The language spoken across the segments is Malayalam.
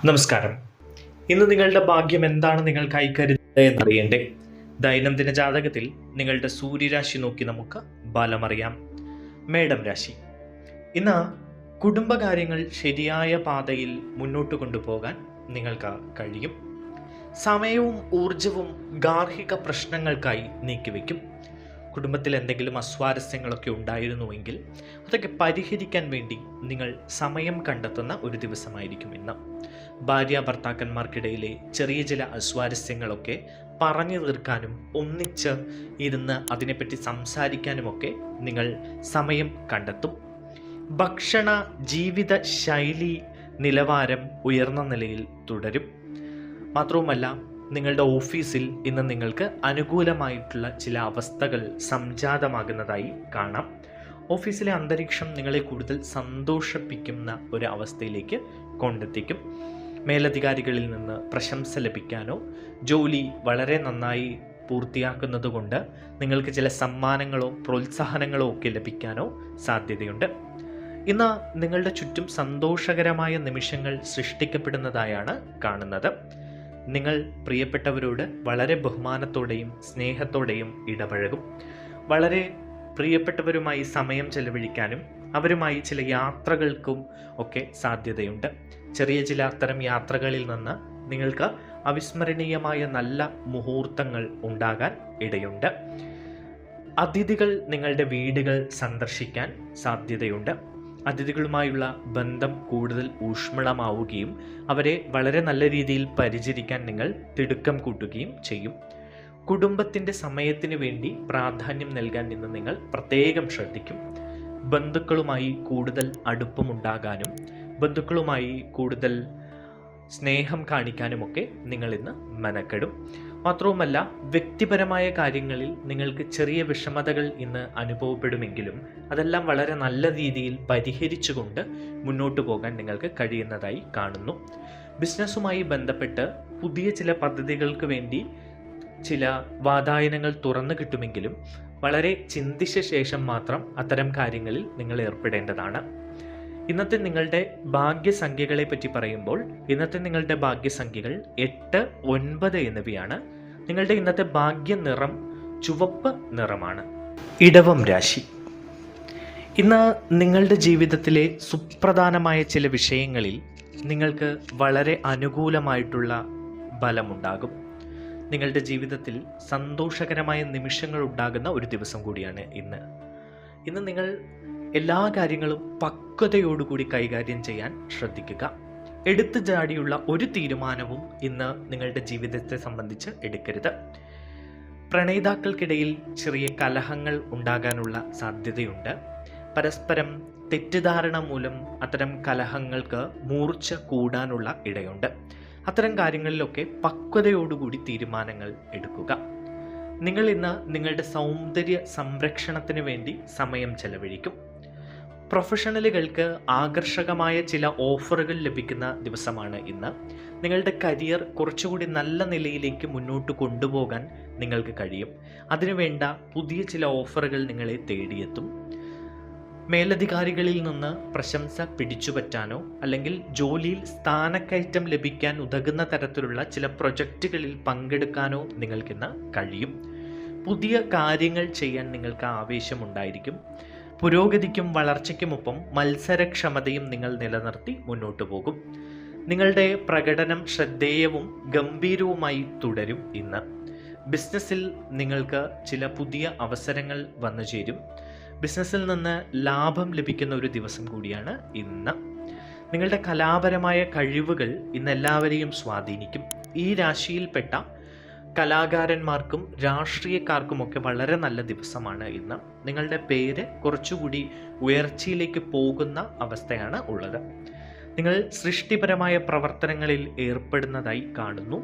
നമസ്കാരം. ഇന്ന് നിങ്ങളുടെ ഭാഗ്യം എന്താണ് നിങ്ങൾക്കായി കരുതുന്നത് എന്നറിയണ്ടേ? ദൈനംദിന ജാതകത്തിൽ നിങ്ങളുടെ സൂര്യരാശി നോക്കി നമുക്ക് ഫലമറിയാം. മേടം രാശി. ഇന്ന് കുടുംബകാര്യങ്ങൾ ശരിയായ പാതയിൽ മുന്നോട്ട് കൊണ്ടുപോകാൻ നിങ്ങൾക്ക് കഴിയും. സമയവും ഊർജവും ഗാർഹിക പ്രശ്നങ്ങൾക്കായി നീക്കിവെക്കും. കുടുംബത്തിൽ എന്തെങ്കിലും അസ്വാരസ്യങ്ങളൊക്കെ ഉണ്ടായിരുന്നുവെങ്കിൽ അതൊക്കെ പരിഹരിക്കാൻ വേണ്ടി നിങ്ങൾ സമയം കണ്ടെത്തുന്ന ഒരു ദിവസമായിരിക്കും ഇന്ന്. ഭാര്യ ഭർത്താക്കന്മാർക്കിടയിലെ ചെറിയ ചില അസ്വാരസ്യങ്ങളൊക്കെ പറഞ്ഞു തീർക്കാനും ഒന്നിച്ച് ഇരുന്ന് അതിനെപ്പറ്റി സംസാരിക്കാനുമൊക്കെ നിങ്ങൾ സമയം കണ്ടെത്തും. ഭക്ഷണ ജീവിത ശൈലി നിലവാരം ഉയർന്ന നിലയിൽ തുടരും. മാത്രവുമല്ല, നിങ്ങളുടെ ഓഫീസിൽ ഇന്ന് നിങ്ങൾക്ക് അനുകൂലമായിട്ടുള്ള ചില അവസ്ഥകൾ സംജാതമാകുന്നതായി കാണാം. ഓഫീസിലെ അന്തരീക്ഷം നിങ്ങളെ കൂടുതൽ സന്തോഷിപ്പിക്കുന്ന ഒരു അവസ്ഥയിലേക്ക് കൊണ്ടെത്തിക്കും. മേലധികാരികളിൽ നിന്ന് പ്രശംസ ലഭിക്കാനോ ജോലി വളരെ നന്നായി പൂർത്തിയാക്കുന്നത് കൊണ്ട് നിങ്ങൾക്ക് ചില സമ്മാനങ്ങളോ പ്രോത്സാഹനങ്ങളോ ഒക്കെ ലഭിക്കാനോ സാധ്യതയുണ്ട്. ഇന്ന് നിങ്ങളുടെ ചുറ്റും സന്തോഷകരമായ നിമിഷങ്ങൾ സൃഷ്ടിക്കപ്പെടുന്നതായാണ് കാണുന്നത്. നിങ്ങൾ പ്രിയപ്പെട്ടവരോട് വളരെ ബഹുമാനത്തോടെയും സ്നേഹത്തോടെയും ഇടപഴകും. വളരെ പ്രിയപ്പെട്ടവരുമായി സമയം ചെലവഴിക്കാനും അവരുമായി ചില യാത്രകൾക്കും ഒക്കെ സാധ്യതയുണ്ട്. ചെറിയ ചില അത്തരം യാത്രകളിൽ നിന്ന് നിങ്ങൾക്ക് അവിസ്മരണീയമായ നല്ല മുഹൂർത്തങ്ങൾ ഉണ്ടാകാൻ ഇടയുണ്ട്. അതിഥികൾ നിങ്ങളുടെ വീടുകൾ സന്ദർശിക്കാൻ സാധ്യതയുണ്ട്. അതിഥികളുമായുള്ള ബന്ധം കൂടുതൽ ഊഷ്മളമാവുകയും അവരെ വളരെ നല്ല രീതിയിൽ പരിചരിക്കാൻ നിങ്ങൾ തിടുക്കം കൂട്ടുകയും ചെയ്യും. കുടുംബത്തിൻ്റെ സമയത്തിന് വേണ്ടി പ്രാധാന്യം നൽകാൻ ഇന്ന് നിങ്ങൾ പ്രത്യേകം ശ്രദ്ധിക്കും. ബന്ധുക്കളുമായി കൂടുതൽ അടുപ്പമുണ്ടാകാനും ബന്ധുക്കളുമായി കൂടുതൽ സ്നേഹം കാണിക്കാനുമൊക്കെ നിങ്ങൾ ഇന്ന് മെനക്കെടും. മാത്രവുമല്ല, വ്യക്തിപരമായ കാര്യങ്ങളിൽ നിങ്ങൾക്ക് ചെറിയ വിഷമതകൾ ഇന്ന് അനുഭവപ്പെടുമെങ്കിലും അതെല്ലാം വളരെ നല്ല രീതിയിൽ പരിഹരിച്ചുകൊണ്ട് മുന്നോട്ട് പോകാൻ നിങ്ങൾക്ക് കഴിയുന്നതായി കാണുന്നു. ബിസിനസ്സുമായി ബന്ധപ്പെട്ട് പുതിയ ചില പദ്ധതികൾക്ക് വേണ്ടി ചില വാതായനങ്ങൾ തുറന്നു കിട്ടുമെങ്കിലും വളരെ ചിന്തിച്ച ശേഷം മാത്രം അത്തരം കാര്യങ്ങളിൽ നിങ്ങൾ ഏർപ്പെടേണ്ടതാണ്. ഇന്നത്തെ നിങ്ങളുടെ ഭാഗ്യസംഖ്യകളെ പറ്റി പറയുമ്പോൾ ഇന്നത്തെ നിങ്ങളുടെ ഭാഗ്യസംഖ്യകൾ 8, 9 എന്നിവയാണ്. നിങ്ങളുടെ ഇന്നത്തെ ഭാഗ്യ നിറം ചുവപ്പ് നിറമാണ്. ഇടവം രാശി. ഇന്ന് നിങ്ങളുടെ ജീവിതത്തിലെ സുപ്രധാനമായ ചില വിഷയങ്ങളിൽ നിങ്ങൾക്ക് വളരെ അനുകൂലമായിട്ടുള്ള ഫലമുണ്ടാകും. നിങ്ങളുടെ ജീവിതത്തിൽ സന്തോഷകരമായ നിമിഷങ്ങൾ ഉണ്ടാകുന്ന ഒരു ദിവസം കൂടിയാണ് ഇന്ന്. നിങ്ങൾ എല്ലാ കാര്യങ്ങളും പക്വതയോടുകൂടി കൈകാര്യം ചെയ്യാൻ ശ്രദ്ധിക്കുക. എടുത്തു ചാടിയുള്ള ഒരു തീരുമാനവും ഇന്ന് നിങ്ങളുടെ ജീവിതത്തെ സംബന്ധിച്ച് എടുക്കരുത്. പ്രണയിതാക്കൾക്കിടയിൽ ചെറിയ കലഹങ്ങൾ ഉണ്ടാകാനുള്ള സാധ്യതയുണ്ട്. പരസ്പരം തെറ്റിദ്ധാരണ മൂലം അത്തരം കലഹങ്ങൾക്ക് മൂർച്ച കൂടാനുള്ള ഇടയുണ്ട്. അത്തരം കാര്യങ്ങളിലൊക്കെ പക്വതയോടുകൂടി തീരുമാനങ്ങൾ എടുക്കുക. നിങ്ങൾ ഇന്ന് നിങ്ങളുടെ സൗന്ദര്യ സംരക്ഷണത്തിന് വേണ്ടി സമയം ചെലവഴിക്കും. പ്രൊഫഷണലുകൾക്ക് ആകർഷകമായ ചില ഓഫറുകൾ ലഭിക്കുന്ന ദിവസമാണ് ഇന്ന്. നിങ്ങളുടെ കരിയർ കുറച്ചുകൂടി നല്ല നിലയിലേക്ക് മുന്നോട്ട് കൊണ്ടുപോകാൻ നിങ്ങൾക്ക് കഴിയും. അതിനുവേണ്ട പുതിയ ചില ഓഫറുകൾ നിങ്ങളെ തേടിയെത്തും. മേലധികാരികളിൽ നിന്ന് പ്രശംസ പിടിച്ചുപറ്റാനോ അല്ലെങ്കിൽ ജോലിയിൽ സ്ഥാനക്കയറ്റം ലഭിക്കാൻ ഉതകുന്ന തരത്തിലുള്ള ചില പ്രൊജക്റ്റുകളിൽ പങ്കെടുക്കാനോ നിങ്ങൾക്കിന്ന് കഴിയും. പുതിയ കാര്യങ്ങൾ ചെയ്യാൻ നിങ്ങൾക്ക് ആവേശമുണ്ടായിരിക്കും. പുരോഗതിക്കും വളർച്ചയ്ക്കുമൊപ്പം മത്സരക്ഷമതയും നിങ്ങൾ നിലനിർത്തി മുന്നോട്ട് പോകും. നിങ്ങളുടെ പ്രകടനം ശ്രദ്ധേയവും ഗംഭീരവുമായി തുടരും ഇന്ന്. ബിസിനസ്സിൽ നിങ്ങൾക്ക് ചില പുതിയ അവസരങ്ങൾ വന്നു ചേരും. ബിസിനസ്സിൽ നിന്ന് ലാഭം ലഭിക്കുന്ന ഒരു ദിവസം കൂടിയാണ് ഇന്ന്. നിങ്ങളുടെ കലാപരമായ കഴിവുകൾ ഇന്ന് എല്ലാവരെയും സ്വാധീനിക്കും. ഈ രാശിയിൽപ്പെട്ട കലാകാരന്മാർക്കും രാഷ്ട്രീയക്കാർക്കുമൊക്കെ വളരെ നല്ല ദിവസമാണ് ഇന്ന്. നിങ്ങളുടെ പേര് കുറച്ചുകൂടി ഉയർച്ചയിലേക്ക് പോകുന്ന അവസ്ഥയാണ് ഉള്ളത്. നിങ്ങൾ സൃഷ്ടിപരമായ പ്രവർത്തനങ്ങളിൽ ഏർപ്പെടുന്നതായി കാണുന്നു.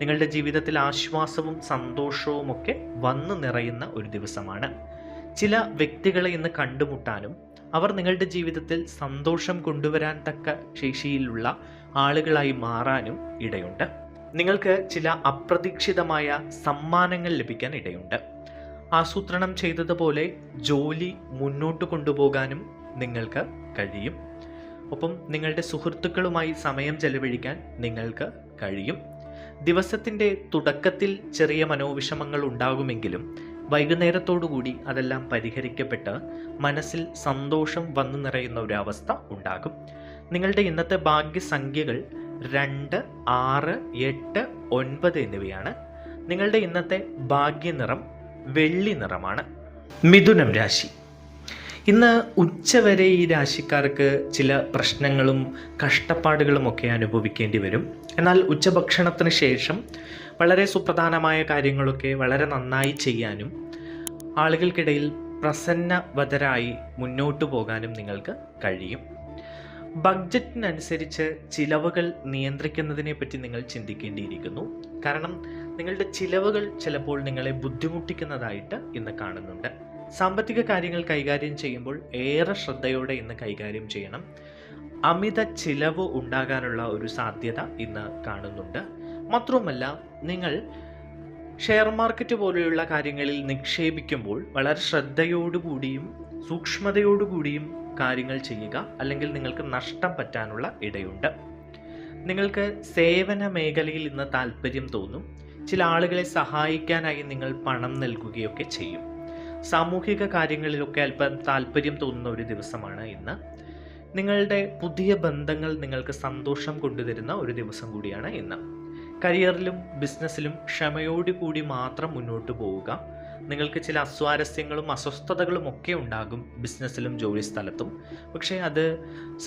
നിങ്ങളുടെ ജീവിതത്തിൽ ആശ്വാസവും സന്തോഷവും ഒക്കെ വന്നു നിറയുന്ന ഒരു ദിവസമാണ്. ചില വ്യക്തികളെ ഇന്ന് കണ്ടുമുട്ടാനും അവർ നിങ്ങളുടെ ജീവിതത്തിൽ സന്തോഷം കൊണ്ടുവരാൻ തക്ക ശേഷിയിലുള്ള ആളുകളായി മാറാനും ഇടയുണ്ട്. നിങ്ങൾക്ക് ചില അപ്രതീക്ഷിതമായ സമ്മാനങ്ങൾ ലഭിക്കാൻ ഇടയുണ്ട്. ആസൂത്രണം ചെയ്തതുപോലെ ജോലി മുന്നോട്ട് കൊണ്ടുപോകാനും നിങ്ങൾക്ക് കഴിയും. ഒപ്പം നിങ്ങളുടെ സുഹൃത്തുക്കളുമായി സമയം ചെലവഴിക്കാൻ നിങ്ങൾക്ക് കഴിയും. ദിവസത്തിൻ്റെ തുടക്കത്തിൽ ചെറിയ മനോവിഷമങ്ങൾ ഉണ്ടാകുമെങ്കിലും വൈകുന്നേരത്തോടുകൂടി അതെല്ലാം പരിഹരിക്കപ്പെട്ട് മനസ്സിൽ സന്തോഷം വന്നു നിറയുന്ന ഒരവസ്ഥ ഉണ്ടാകും. നിങ്ങളുടെ ഇന്നത്തെ ഭാഗ്യസംഖ്യകൾ 2, 6, 8, 9 എന്നിവയാണ്. നിങ്ങളുടെ ഇന്നത്തെ ഭാഗ്യനിറം വെള്ളി നിറമാണ്. മിഥുനം രാശി. ഇന്ന് ഉച്ചവരെ ഈ രാശിക്കാർക്ക് ചില പ്രശ്നങ്ങളും കഷ്ടപ്പാടുകളും ഒക്കെ അനുഭവിക്കേണ്ടി വരും. എന്നാൽ ഉച്ചഭക്ഷണത്തിന് ശേഷം വളരെ സുപ്രധാനമായ കാര്യങ്ങളൊക്കെ വളരെ നന്നായി ചെയ്യാനും ആളുകൾക്കിടയിൽ പ്രസന്നവതരായി മുന്നോട്ടു പോകാനും നിങ്ങൾക്ക് കഴിയും. ബഡ്ജറ്റിനനുസരിച്ച് ചിലവുകൾ നിയന്ത്രിക്കുന്നതിനെ പറ്റി നിങ്ങൾ ചിന്തിക്കേണ്ടിയിരിക്കുന്നു. കാരണം നിങ്ങളുടെ ചിലവുകൾ ചിലപ്പോൾ നിങ്ങളെ ബുദ്ധിമുട്ടിക്കുന്നതായിട്ട് ഇന്ന് കാണുന്നുണ്ട്. സാമ്പത്തിക കാര്യങ്ങൾ കൈകാര്യം ചെയ്യുമ്പോൾ ഏറെ ശ്രദ്ധയോടെ ഇന്ന് കൈകാര്യം ചെയ്യണം. അമിത ചിലവ് ഉണ്ടാകാനുള്ള ഒരു സാധ്യത ഇന്ന് കാണുന്നുണ്ട്. മാത്രവുമല്ല, നിങ്ങൾ ഷെയർ മാർക്കറ്റ് പോലെയുള്ള കാര്യങ്ങളിൽ നിക്ഷേപിക്കുമ്പോൾ വളരെ ശ്രദ്ധയോടുകൂടിയും സൂക്ഷ്മതയോടുകൂടിയും കാര്യങ്ങൾ ചെയ്യുക, അല്ലെങ്കിൽ നിങ്ങൾക്ക് നഷ്ടം പറ്റാനുള്ള ഇടയുണ്ട്. നിങ്ങൾക്ക് സേവന മേഖലയിൽ ഇന്ന് താല്പര്യം തോന്നും. ചില ആളുകളെ സഹായിക്കാനായി നിങ്ങൾ പണം നൽകുകയൊക്കെ ചെയ്യും. സാമൂഹിക കാര്യങ്ങളിലൊക്കെ അല്പം താല്പര്യം തോന്നുന്ന ഒരു ദിവസമാണ് ഇന്ന്. നിങ്ങളുടെ പുതിയ ബന്ധങ്ങൾ നിങ്ങൾക്ക് സന്തോഷം കൊണ്ടുതരുന്ന ഒരു ദിവസം കൂടിയാണ് ഇന്ന്. കരിയറിലും ബിസിനസ്സിലും ക്ഷമയോടുകൂടി മാത്രം മുന്നോട്ട് പോവുക. നിങ്ങൾക്ക് ചില അസ്വാരസ്യങ്ങളും അസ്വസ്ഥതകളും ഒക്കെ ഉണ്ടാകും ബിസിനസ്സിലും ജോലി സ്ഥലത്തും. പക്ഷേ അത്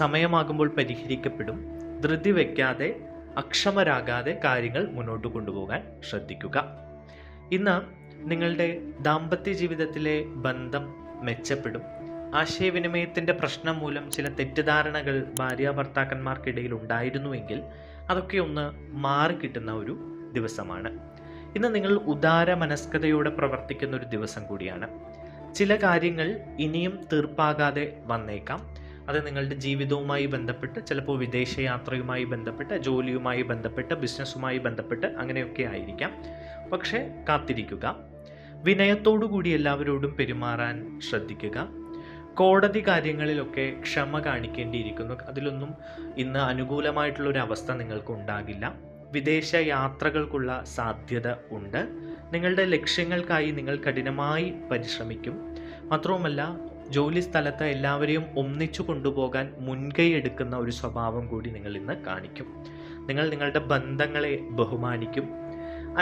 സമയമാകുമ്പോൾ പരിഹരിക്കപ്പെടും. ധൃതി വയ്ക്കാതെ അക്ഷമരാകാതെ കാര്യങ്ങൾ മുന്നോട്ട് കൊണ്ടുപോകാൻ ശ്രദ്ധിക്കുക. ഇന്ന് നിങ്ങളുടെ ദാമ്പത്യ ജീവിതത്തിലെ ബന്ധം മെച്ചപ്പെടും. ആശയവിനിമയത്തിൻ്റെ പ്രശ്നം മൂലം ചില തെറ്റിദ്ധാരണകൾ ഭാര്യാഭർത്താക്കന്മാർക്കിടയിൽ ഉണ്ടായിരുന്നുവെങ്കിൽ അതൊക്കെ ഒന്ന് മാറിക്കിട്ടുന്ന ഒരു ദിവസമാണ്. ഇന്ന് നിങ്ങൾ ഉദാര മനസ്കതയോടെ പ്രവർത്തിക്കുന്ന ഒരു ദിവസം കൂടിയാണ്. ചില കാര്യങ്ങൾ ഇനിയും തീർപ്പാകാതെ വന്നേക്കാം. അത് നിങ്ങളുടെ ജീവിതവുമായി ബന്ധപ്പെട്ട്, ചിലപ്പോൾ വിദേശയാത്രയുമായി ബന്ധപ്പെട്ട്, ജോലിയുമായി ബന്ധപ്പെട്ട്, ബിസിനസ്സുമായി ബന്ധപ്പെട്ട് അങ്ങനെയൊക്കെ ആയിരിക്കാം. പക്ഷേ കാത്തിരിക്കുക. വിനയത്തോടുകൂടി എല്ലാവരോടും പെരുമാറാൻ ശ്രദ്ധിക്കുക. കോടതി കാര്യങ്ങളിലൊക്കെ ക്ഷമ കാണിക്കേണ്ടിയിരിക്കുന്നു. അതിലൊന്നും ഇന്ന് അനുകൂലമായിട്ടുള്ളൊരു അവസ്ഥ നിങ്ങൾക്ക് ഉണ്ടാകില്ല. വിദേശ യാത്രകൾക്കുള്ള സാധ്യത ഉണ്ട്. നിങ്ങളുടെ ലക്ഷ്യങ്ങൾക്കായി നിങ്ങൾ കഠിനമായി പരിശ്രമിക്കും. മാത്രവുമല്ല, ജോലി സ്ഥലത്ത് എല്ലാവരെയും ഒന്നിച്ചു കൊണ്ടുപോകാൻ മുൻകൈ എടുക്കുന്ന ഒരു സ്വഭാവം കൂടി നിങ്ങൾ ഇന്ന് കാണിക്കും. നിങ്ങൾ നിങ്ങളുടെ ബന്ധങ്ങളെ ബഹുമാനിക്കും.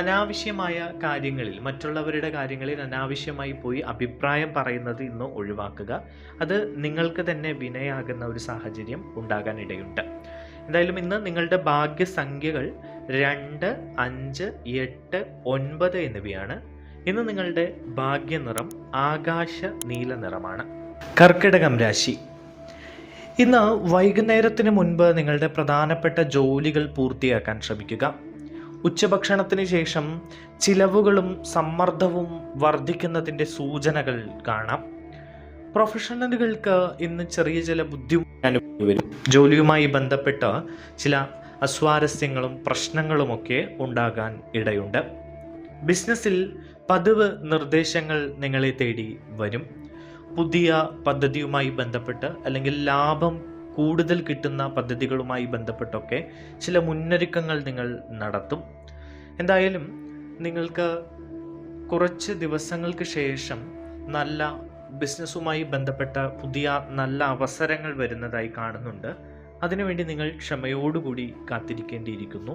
അനാവശ്യമായ കാര്യങ്ങളിൽ, മറ്റുള്ളവരുടെ കാര്യങ്ങളിൽ അനാവശ്യമായി പോയി അഭിപ്രായം പറയുന്നത് ഇന്ന് ഒഴിവാക്കുക. അത് നിങ്ങൾക്ക് തന്നെ വിനയാകുന്ന ഒരു സാഹചര്യം ഉണ്ടാകാൻ ഇടയുണ്ട്. എന്തായാലും ഇന്ന് നിങ്ങളുടെ ഭാഗ്യസംഖ്യകൾ 2, 5, 8, 9 എന്നിവയാണ്. ഇന്ന് നിങ്ങളുടെ ഭാഗ്യനിറം ആകാശ നീല നിറമാണ്. കർക്കിടകം രാശി. ഇന്ന് വൈകുന്നേരത്തിന് മുൻപ് നിങ്ങളുടെ പ്രധാനപ്പെട്ട ജോലികൾ പൂർത്തിയാക്കാൻ ശ്രമിക്കുക. ഉച്ചഭക്ഷണത്തിന് ശേഷം ചിലവുകളും സമ്മർദ്ദവും വർദ്ധിക്കുന്നതിൻ്റെ സൂചനകൾ കാണാം. പ്രൊഫഷണലുകൾക്ക് ഇന്ന് ചെറിയ ചില ബുദ്ധിമുട്ട് വരും. ജോലിയുമായി ബന്ധപ്പെട്ട ചില അസ്വാരസ്യങ്ങളും പ്രശ്നങ്ങളുമൊക്കെ ഉണ്ടാകാൻ ഇടയുണ്ട്. ബിസിനസ്സിൽ പതിവ് നിർദ്ദേശങ്ങൾ നിങ്ങളെ തേടി വരും. പുതിയ പദ്ധതിയുമായി ബന്ധപ്പെട്ട്, അല്ലെങ്കിൽ ലാഭം കൂടുതൽ കിട്ടുന്ന പദ്ധതികളുമായി ബന്ധപ്പെട്ടൊക്കെ ചില മുന്നൊരുക്കങ്ങൾ നിങ്ങൾ നടത്തും. എന്തായാലും നിങ്ങൾക്ക് കുറച്ച് ദിവസങ്ങൾക്ക് ശേഷം നല്ല ബിസിനസ്സുമായി ബന്ധപ്പെട്ട പുതിയ നല്ല അവസരങ്ങൾ വരുന്നതായി കാണുന്നുണ്ട്. അതിനുവേണ്ടി നിങ്ങൾ ക്ഷമയോടുകൂടി കാത്തിരിക്കേണ്ടിയിരിക്കുന്നു.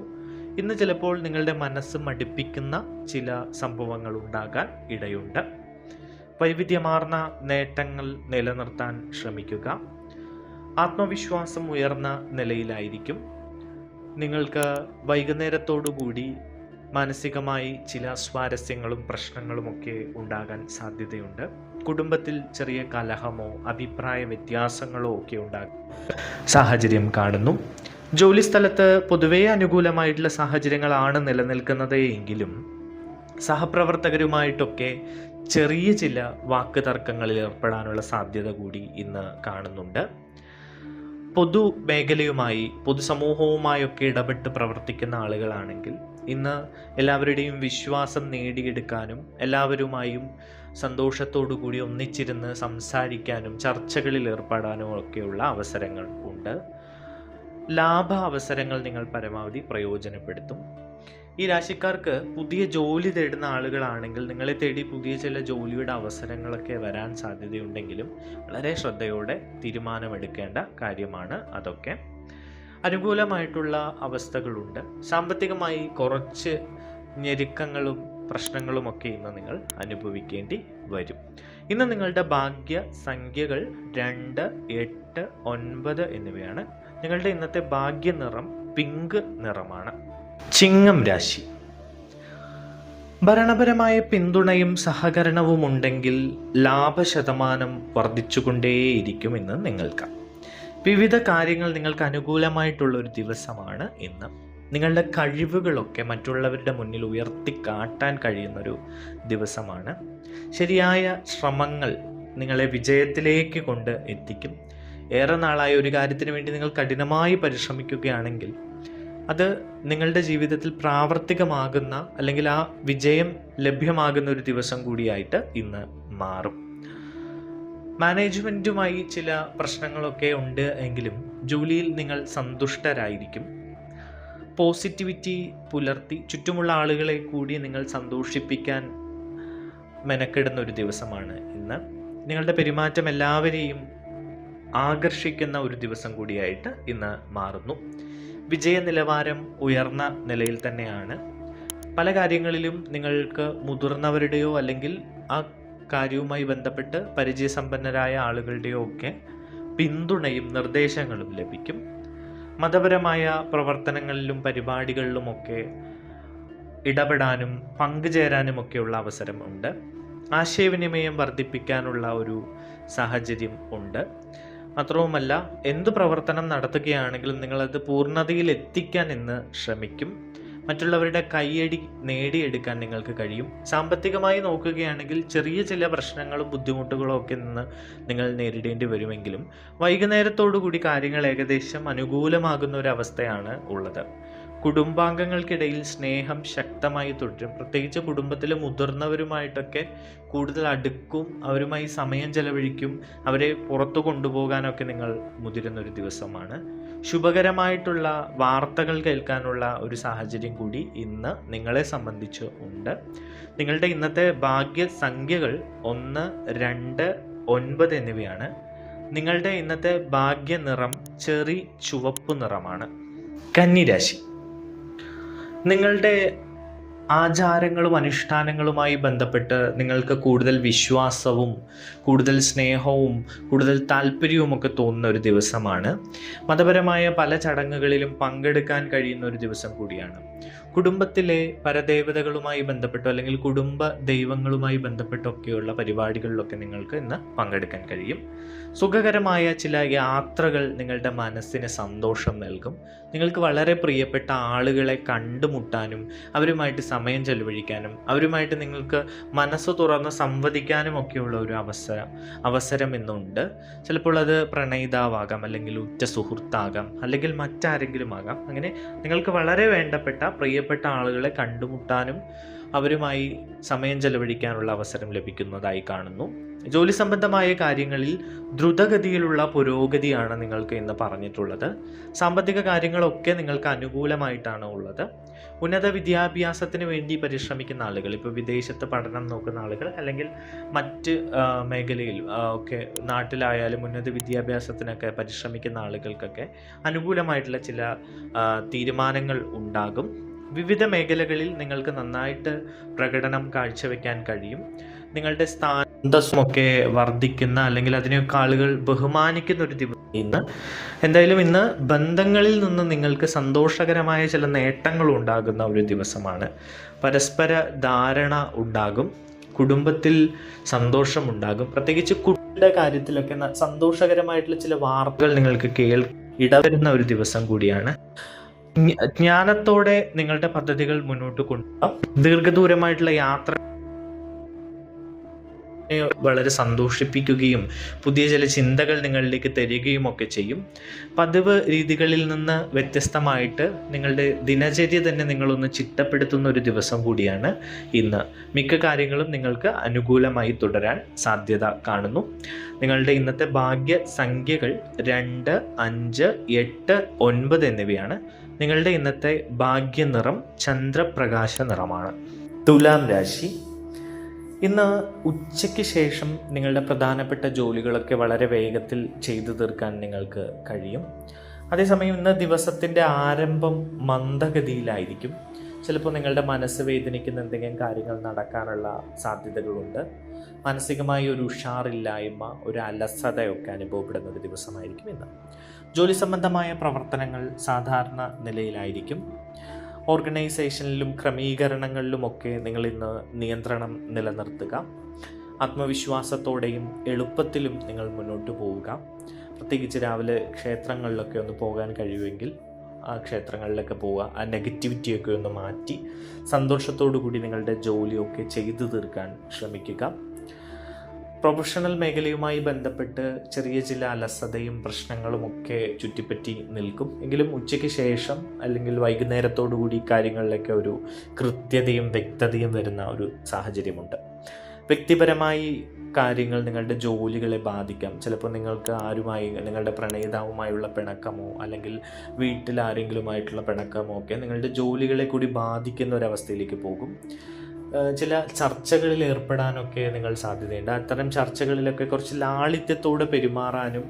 ഇന്ന് ചിലപ്പോൾ നിങ്ങളുടെ മനസ്സ് മടുപ്പിക്കുന്ന ചില സംഭവങ്ങൾ ഉണ്ടാകാൻ ഇടയുണ്ട്. വൈവിധ്യമാർന്ന നേട്ടങ്ങൾ നിലനിർത്താൻ ശ്രമിക്കുക. ആത്മവിശ്വാസം ഉയർന്ന നിലയിലായിരിക്കും. നിങ്ങൾക്ക് വൈകുന്നേരത്തോടുകൂടി മാനസികമായി ചില സ്വാരസ്യങ്ങളും പ്രശ്നങ്ങളുമൊക്കെ ഉണ്ടാകാൻ സാധ്യതയുണ്ട്. കുടുംബത്തിൽ ചെറിയ കലഹമോ അഭിപ്രായ വ്യത്യാസങ്ങളോ ഒക്കെ ഉണ്ടാകും സാഹചര്യം കാണുന്നു. ജോലിസ്ഥലത്ത് പൊതുവേ അനുകൂലമായിട്ടുള്ള സാഹചര്യങ്ങളാണ് നിലനിൽക്കുന്നത് എങ്കിലും സഹപ്രവർത്തകരുമായിട്ടൊക്കെ ചെറിയ ചില വാക്ക് തർക്കങ്ങളിൽ ഏർപ്പെടാനുള്ള സാധ്യത കൂടി ഇന്ന് കാണുന്നുണ്ട്. പൊതുമേഖലയുമായി പൊതുസമൂഹവുമായൊക്കെ ഇടപെട്ട് പ്രവർത്തിക്കുന്ന ആളുകളാണെങ്കിൽ ഇന്ന് എല്ലാവരുടെയും വിശ്വാസം നേടിയെടുക്കാനും എല്ലാവരുമായും സന്തോഷത്തോടു കൂടി ഒന്നിച്ചിരുന്ന് സംസാരിക്കാനും ചർച്ചകളിൽ ഏർപ്പെടാനും ഒക്കെയുള്ള അവസരങ്ങൾ ഉണ്ട്. ലാഭ അവസരങ്ങൾ നിങ്ങൾ പരമാവധി പ്രയോജനപ്പെടുത്തും. ഈ രാശിക്കാർക്ക് പുതിയ ജോലി തേടുന്ന ആളുകളാണെങ്കിൽ നിങ്ങളെ തേടി പുതിയ ചില ജോലിയുടെ അവസരങ്ങളൊക്കെ വരാൻ സാധ്യതയുണ്ടെങ്കിലും വളരെ ശ്രദ്ധയോടെ തീരുമാനമെടുക്കേണ്ട കാര്യമാണ് അതൊക്കെ. അനുകൂലമായിട്ടുള്ള അവസ്ഥകളുണ്ട്. സാമ്പത്തികമായി കുറച്ച് ഞെരുക്കങ്ങളും പ്രശ്നങ്ങളുമൊക്കെ ഇന്ന് നിങ്ങൾ അനുഭവിക്കേണ്ടി വരും. ഇന്ന് നിങ്ങളുടെ ഭാഗ്യ സംഖ്യകൾ 2, 8, 9 എന്നിവയാണ്. നിങ്ങളുടെ ഇന്നത്തെ ഭാഗ്യ നിറം പിങ്ക് നിറമാണ്. ചിങ്ങം രാശി. ഭരണപരമായ പിന്തുണയും സഹകരണവും ഉണ്ടെങ്കിൽ ലാഭശതമാനം വർദ്ധിച്ചുകൊണ്ടേയിരിക്കും ഇന്ന് നിങ്ങൾക്ക്. വിവിധ കാര്യങ്ങൾ നിങ്ങൾക്ക് അനുകൂലമായിട്ടുള്ള ഒരു ദിവസമാണ് ഇന്ന്. നിങ്ങളുടെ കഴിവുകളൊക്കെ മറ്റുള്ളവരുടെ മുന്നിൽ ഉയർത്തിക്കാട്ടാൻ കഴിയുന്നൊരു ദിവസമാണ്. ശരിയായ ശ്രമങ്ങൾ നിങ്ങളെ വിജയത്തിലേക്ക് കൊണ്ട് എത്തിക്കും. ഏറെ നാളായ ഒരു കാര്യത്തിന് വേണ്ടി നിങ്ങൾ കഠിനമായി പരിശ്രമിക്കുകയാണെങ്കിൽ അത് നിങ്ങളുടെ ജീവിതത്തിൽ പ്രാവർത്തികമാകുന്ന അല്ലെങ്കിൽ ആ വിജയം ലഭ്യമാകുന്ന ഒരു ദിവസം കൂടിയായിട്ട് ഇന്ന് മാറും. മാനേജ്മെൻറ്റുമായി ചില പ്രശ്നങ്ങളൊക്കെ ഉണ്ട് എങ്കിലും ജോലിയിൽ നിങ്ങൾ സന്തുഷ്ടരായിരിക്കും. പോസിറ്റിവിറ്റി പുലർത്തി ചുറ്റുമുള്ള ആളുകളെ കൂടി നിങ്ങൾ സന്തോഷിപ്പിക്കാൻ മെനക്കെടുന്ന ഒരു ദിവസമാണ് ഇന്ന്. നിങ്ങളുടെ പെരുമാറ്റം എല്ലാവരെയും ആകർഷിക്കുന്ന ഒരു ദിവസം കൂടിയായിട്ട് ഇന്ന് മാറുന്നു. വിജയ നിലവാരം ഉയർന്ന നിലയിൽ തന്നെയാണ്. പല കാര്യങ്ങളിലും നിങ്ങൾക്ക് മുതിർന്നവരുടെയോ അല്ലെങ്കിൽ ആ കാര്യവുമായി ബന്ധപ്പെട്ട് പരിചയസമ്പന്നരായ ആളുകളുടെയോ ഒക്കെ പിന്തുണയും നിർദ്ദേശങ്ങളും ലഭിക്കും. മതപരമായ പ്രവർത്തനങ്ങളിലും പരിപാടികളിലുമൊക്കെ ഇടപെടാനും പങ്കുചേരാനുമൊക്കെയുള്ള അവസരം ഉണ്ട്. ആശയവിനിമയം വർദ്ധിപ്പിക്കാനുള്ള ഒരു സാഹചര്യം ഉണ്ട്. മാത്രവുമല്ല, എന്ത് പ്രവർത്തനം നടത്തുകയാണെങ്കിലും നിങ്ങളത് പൂർണ്ണതയിൽ എത്തിക്കാൻ ഇന്ന് ശ്രമിക്കും. മറ്റുള്ളവരുടെ കൈയടി നേടിയെടുക്കാൻ നിങ്ങൾക്ക് കഴിയും. സാമ്പത്തികമായി നോക്കുകയാണെങ്കിൽ ചെറിയ ചില പ്രശ്നങ്ങളും ബുദ്ധിമുട്ടുകളും ഒക്കെ നിന്ന് നിങ്ങൾ നേരിടേണ്ടി വരുമെങ്കിലും വൈകുന്നേരത്തോടു കൂടി കാര്യങ്ങൾ ഏകദേശം അനുകൂലമാകുന്ന ഒരു അവസ്ഥയാണ് ഉള്ളത്. കുടുംബാംഗങ്ങൾക്കിടയിൽ സ്നേഹം ശക്തമായി തുടരും. പ്രത്യേകിച്ച് കുടുംബത്തിലെ മുതിർന്നവരുമായിട്ടൊക്കെ കൂടുതൽ അടുക്കും, അവരുമായി സമയം ചെലവഴിക്കും, അവരെ പുറത്തു കൊണ്ടുപോകാനൊക്കെ നിങ്ങൾ മുതിരുന്നൊരു ദിവസമാണ്. ശുഭകരമായിട്ടുള്ള വാർത്തകൾ കേൾക്കാനുള്ള ഒരു സാഹചര്യം കൂടി ഇന്ന് നിങ്ങളെ സംബന്ധിച്ച് ഉണ്ട്. നിങ്ങളുടെ ഇന്നത്തെ ഭാഗ്യ സംഖ്യകൾ 1, 2, 9 എന്നിവയാണ്. നിങ്ങളുടെ ഇന്നത്തെ ഭാഗ്യ നിറം ചെറി ചുവപ്പ് നിറമാണ്. കന്നിരാശി. നിങ്ങളുടെ ആചാരങ്ങളും അനുഷ്ഠാനങ്ങളുമായി ബന്ധപ്പെട്ട് നിങ്ങൾക്ക് കൂടുതൽ വിശ്വാസവും കൂടുതൽ സ്നേഹവും കൂടുതൽ താല്പര്യവുമൊക്കെ തോന്നുന്ന ഒരു ദിവസമാണ്. മതപരമായ പല ചടങ്ങുകളിലും പങ്കെടുക്കാൻ കഴിയുന്ന ഒരു ദിവസം കൂടിയാണ്. കുടുംബത്തിലെ പരദേവതകളുമായി ബന്ധപ്പെട്ടോ അല്ലെങ്കിൽ കുടുംബ ദൈവങ്ങളുമായി ബന്ധപ്പെട്ടൊക്കെയുള്ള പരിപാടികളിലൊക്കെ നിങ്ങൾക്ക് ഇന്ന് പങ്കെടുക്കാൻ കഴിയും. സുഖകരമായ ചില യാത്രകൾ നിങ്ങളുടെ മനസ്സിന് സന്തോഷം നൽകും. നിങ്ങൾക്ക് വളരെ പ്രിയപ്പെട്ട ആളുകളെ കണ്ടുമുട്ടാനും അവരുമായിട്ട് സമയം ചെലവഴിക്കാനും അവരുമായിട്ട് നിങ്ങൾക്ക് മനസ്സ് തുറന്ന് സംവദിക്കാനും ഒക്കെയുള്ള ഒരു അവസരം ഇന്നുണ്ട്. ചിലപ്പോൾ അത് പ്രണയിതാവാകാം, അല്ലെങ്കിൽ ഉറ്റ സുഹൃത്താകാം, അല്ലെങ്കിൽ മറ്റാരെങ്കിലും ആകാം. അങ്ങനെ നിങ്ങൾക്ക് വളരെ വേണ്ടപ്പെട്ട പ്രിയപ്പെട്ട ആളുകളെ കണ്ടുമുട്ടാനും അവരുമായി സമയം ചെലവഴിക്കാനുള്ള അവസരം ലഭിക്കുന്നതായി കാണുന്നു. ജോലി സംബന്ധമായ കാര്യങ്ങളിൽ ദ്രുതഗതിയിലുള്ള പുരോഗതിയാണ് നിങ്ങൾക്ക് ഇന്ന് പറഞ്ഞിട്ടുള്ളത്. സാമ്പത്തിക കാര്യങ്ങളൊക്കെ നിങ്ങൾക്ക് അനുകൂലമായിട്ടാണ് ഉള്ളത്. ഉന്നത വിദ്യാഭ്യാസത്തിന് വേണ്ടി പരിശ്രമിക്കുന്ന ആളുകൾ, ഇപ്പോൾ വിദേശത്ത് പഠനം നോക്കുന്ന ആളുകൾ, അല്ലെങ്കിൽ മറ്റ് മേഖലയിൽ ഒക്കെ നാട്ടിലായാലും ഉന്നത വിദ്യാഭ്യാസത്തിനൊക്കെ പരിശ്രമിക്കുന്ന ആളുകൾക്കൊക്കെ അനുകൂലമായിട്ടുള്ള ചില തീരുമാനങ്ങൾ ഉണ്ടാകും. വിവിധ മേഖലകളിൽ നിങ്ങൾക്ക് നന്നായിട്ട് പ്രകടനം കാഴ്ചവെക്കാൻ കഴിയും. നിങ്ങളുടെ സ്ഥാനമൊക്കെ വർദ്ധിക്കുന്ന അല്ലെങ്കിൽ അതിനെയൊക്കെ ആളുകൾ ബഹുമാനിക്കുന്ന ഒരു ദിവസം ഇന്ന്. എന്തായാലും ഇന്ന് ബന്ധങ്ങളിൽ നിന്ന് നിങ്ങൾക്ക് സന്തോഷകരമായ ചില നേട്ടങ്ങൾ ഉണ്ടാകുന്ന ഒരു ദിവസമാണ്. പരസ്പര ധാരണ ഉണ്ടാകും, കുടുംബത്തിൽ സന്തോഷമുണ്ടാകും. പ്രത്യേകിച്ച് കുട്ടിയുടെ കാര്യത്തിലൊക്കെ സന്തോഷകരമായിട്ടുള്ള ചില വാർത്തകൾ നിങ്ങൾക്ക് ഇടവരുന്ന ഒരു ദിവസം കൂടിയാണ്. ജ്ഞാനത്തോടെ നിങ്ങളുടെ പദ്ധതികൾ മുന്നോട്ട് കൊണ്ടുപോകാം. ദീർഘദൂരമായിട്ടുള്ള യാത്ര വളരെ സന്തോഷിപ്പിക്കുകയും പുതിയ ചില ചിന്തകൾ നിങ്ങളിലേക്ക് തരികയും ഒക്കെ ചെയ്യും. പതിവ് രീതികളിൽ നിന്ന് വ്യത്യസ്തമായിട്ട് നിങ്ങളുടെ ദിനചര്യ തന്നെ നിങ്ങളൊന്ന് ചിട്ടപ്പെടുത്തുന്ന ഒരു ദിവസം കൂടിയാണ് ഇന്ന്. മിക്ക കാര്യങ്ങളും നിങ്ങൾക്ക് അനുകൂലമായി തുടരാൻ സാധ്യത കാണുന്നു. നിങ്ങളുടെ ഇന്നത്തെ ഭാഗ്യ സംഖ്യകൾ 2, 5, 8, 9 എന്നിവയാണ്. നിങ്ങളുടെ ഇന്നത്തെ ഭാഗ്യ നിറം ചന്ദ്രപ്രകാശ നിറമാണ്. തുലാം രാശി. ഇന്ന് ഉച്ചയ്ക്ക് ശേഷം നിങ്ങളുടെ പ്രധാനപ്പെട്ട ജോലികളൊക്കെ വളരെ വേഗത്തിൽ ചെയ്തു തീർക്കാൻ നിങ്ങൾക്ക് കഴിയും. അതേസമയം ഇന്ന് ദിവസത്തിൻ്റെ ആരംഭം മന്ദഗതിയിലായിരിക്കും. ചിലപ്പോൾ നിങ്ങളുടെ മനസ്സ് വേദനിക്കുന്ന എന്തെങ്കിലും കാര്യങ്ങൾ നടക്കാനുള്ള സാധ്യതകളുണ്ട്. മാനസികമായി ഒരു ഉഷാറില്ലായ്മ, ഒരു അലസതയൊക്കെ അനുഭവപ്പെടുന്ന ഒരു ദിവസമായിരിക്കും ഇന്ന്. ജോലി സംബന്ധമായ പ്രവർത്തനങ്ങൾ സാധാരണ നിലയിലായിരിക്കും. ഓർഗനൈസേഷനിലും ക്രമീകരണങ്ങളിലുമൊക്കെ നിങ്ങൾ ഇന്ന് നിയന്ത്രണം നിലനിർത്തുക. ആത്മവിശ്വാസത്തോടെയും എളുപ്പത്തിലും നിങ്ങൾ മുന്നോട്ട് പോവുക. പ്രത്യേകിച്ച് രാവിലെ ക്ഷേത്രങ്ങളിലൊക്കെ ഒന്ന് പോകാൻ കഴിയുമെങ്കിൽ ആ ക്ഷേത്രങ്ങളിലൊക്കെ പോവുക. ആ നെഗറ്റിവിറ്റിയൊക്കെ ഒന്ന് മാറ്റി സന്തോഷത്തോടു കൂടി നിങ്ങളുടെ ജോലിയൊക്കെ ചെയ്തു തീർക്കാൻ ശ്രമിക്കുക. പ്രൊഫഷണൽ മേഖലയുമായി ബന്ധപ്പെട്ട് ചെറിയ ചില അലസതയും പ്രശ്നങ്ങളുമൊക്കെ ചുറ്റിപ്പറ്റി നിൽക്കും. എങ്കിലും ഉച്ചയ്ക്ക് ശേഷം അല്ലെങ്കിൽ വൈകുന്നേരത്തോടു കൂടി കാര്യങ്ങളിലൊക്കെ ഒരു കൃത്യതയും വ്യക്തതയും വരുന്ന ഒരു സാഹചര്യമുണ്ട്. വ്യക്തിപരമായി കാര്യങ്ങൾ നിങ്ങളുടെ ജോലികളെ ബാധിക്കാം. ചിലപ്പോൾ നിങ്ങൾക്ക് നിങ്ങളുടെ പ്രണയിതാവുമായുള്ള പിണക്കമോ അല്ലെങ്കിൽ വീട്ടിൽ ആരെങ്കിലുമായിട്ടുള്ള പിണക്കമോ ഒക്കെ നിങ്ങളുടെ ജോലികളെ കൂടി ബാധിക്കുന്ന ഒരവസ്ഥയിലേക്ക് പോകും. ചില ചർച്ചകളിൽ ഏർപ്പെടാനൊക്കെ നിങ്ങൾ സാധ്യതയുണ്ട്. അത്തരം ചർച്ചകളിലൊക്കെ കുറച്ച് ലാളിത്യത്തോടെ പെരുമാറാനും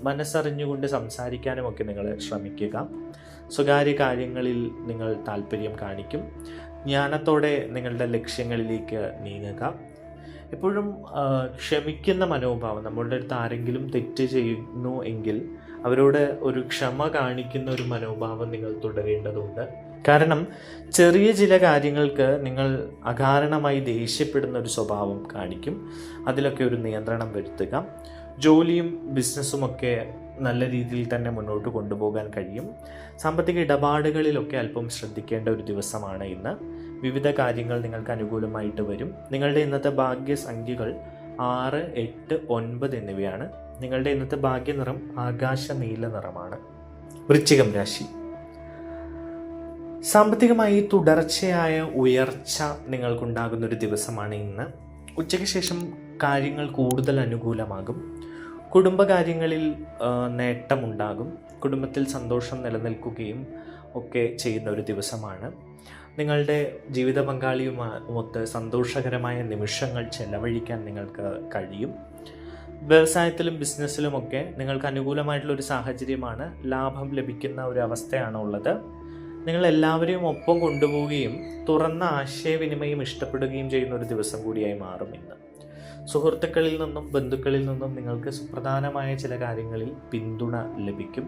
മനസ്സറിഞ്ഞുകൊണ്ട് സംസാരിക്കാനും ഒക്കെ നിങ്ങൾ ശ്രമിക്കുക. സ്വകാര്യ കാര്യങ്ങളിൽ നിങ്ങൾ താല്പര്യം കാണിക്കും. ജ്ഞാനത്തോടെ നിങ്ങളുടെ ലക്ഷ്യങ്ങളിലേക്ക് നീങ്ങുക. എപ്പോഴും ക്ഷമിക്കുന്ന മനോഭാവം. നമ്മളുടെ അടുത്ത് ആരെങ്കിലും തെറ്റ് ചെയ്യുന്നു എങ്കിൽ അവരോട് ഒരു ക്ഷമ കാണിക്കുന്ന ഒരു മനോഭാവം നിങ്ങൾ തുടരേണ്ടതുണ്ട്. കാരണം ചെറിയ ചില കാര്യങ്ങൾക്ക് നിങ്ങൾ അകാരണമായി ദേഷ്യപ്പെടുന്ന ഒരു സ്വഭാവം കാണിക്കും. അതിലൊക്കെ ഒരു നിയന്ത്രണം വരുത്തുക. ജോലിയും ബിസിനസ്സുമൊക്കെ നല്ല രീതിയിൽ തന്നെ മുന്നോട്ട് കൊണ്ടുപോകാൻ കഴിയും. സാമ്പത്തിക ഇടപാടുകളിലൊക്കെ അല്പം ശ്രദ്ധിക്കേണ്ട ഒരു ദിവസമാണ് ഇന്ന്. വിവിധ കാര്യങ്ങൾ നിങ്ങൾക്ക് അനുകൂലമായിട്ട് വരും. നിങ്ങളുടെ ഇന്നത്തെ ഭാഗ്യസംഖ്യകൾ 6, 8, 9 എന്നിവയാണ്. നിങ്ങളുടെ ഇന്നത്തെ ഭാഗ്യനിറം ആകാശ നീല നിറമാണ്. വൃശ്ചികം രാശി. സാമ്പത്തികമായി തുടർച്ചയായ ഉയർച്ച നിങ്ങൾക്കുണ്ടാകുന്നൊരു ദിവസമാണ് ഇന്ന്. ഉച്ചയ്ക്ക് ശേഷം കാര്യങ്ങൾ കൂടുതൽ അനുകൂലമാകും. കുടുംബകാര്യങ്ങളിൽ നേട്ടമുണ്ടാകും. കുടുംബത്തിൽ സന്തോഷം നിലനിൽക്കുകയും ഒക്കെ ചെയ്യുന്ന ഒരു ദിവസമാണ്. നിങ്ങളുടെ ജീവിത പങ്കാളിയുമൊത്ത് സന്തോഷകരമായ നിമിഷങ്ങൾ ചെലവഴിക്കാൻ നിങ്ങൾക്ക് കഴിയും. വ്യവസായത്തിലും ബിസിനസ്സിലുമൊക്കെ നിങ്ങൾക്ക് അനുകൂലമായിട്ടുള്ളൊരു സാഹചര്യമാണ്. ലാഭം ലഭിക്കുന്ന ഒരു അവസ്ഥയാണ് ഉള്ളത്. നിങ്ങൾ എല്ലാവരെയും ഒപ്പം കൊണ്ടുപോവുകയും തുറന്ന ആശയവിനിമയം ഇഷ്ടപ്പെടുകയും ചെയ്യുന്ന ഒരു ദിവസം കൂടിയായി മാറും ഇന്ന്. സുഹൃത്തുക്കളിൽ നിന്നും ബന്ധുക്കളിൽ നിന്നും നിങ്ങൾക്ക് സുപ്രധാനമായ ചില കാര്യങ്ങളിൽ പിന്തുണ ലഭിക്കും.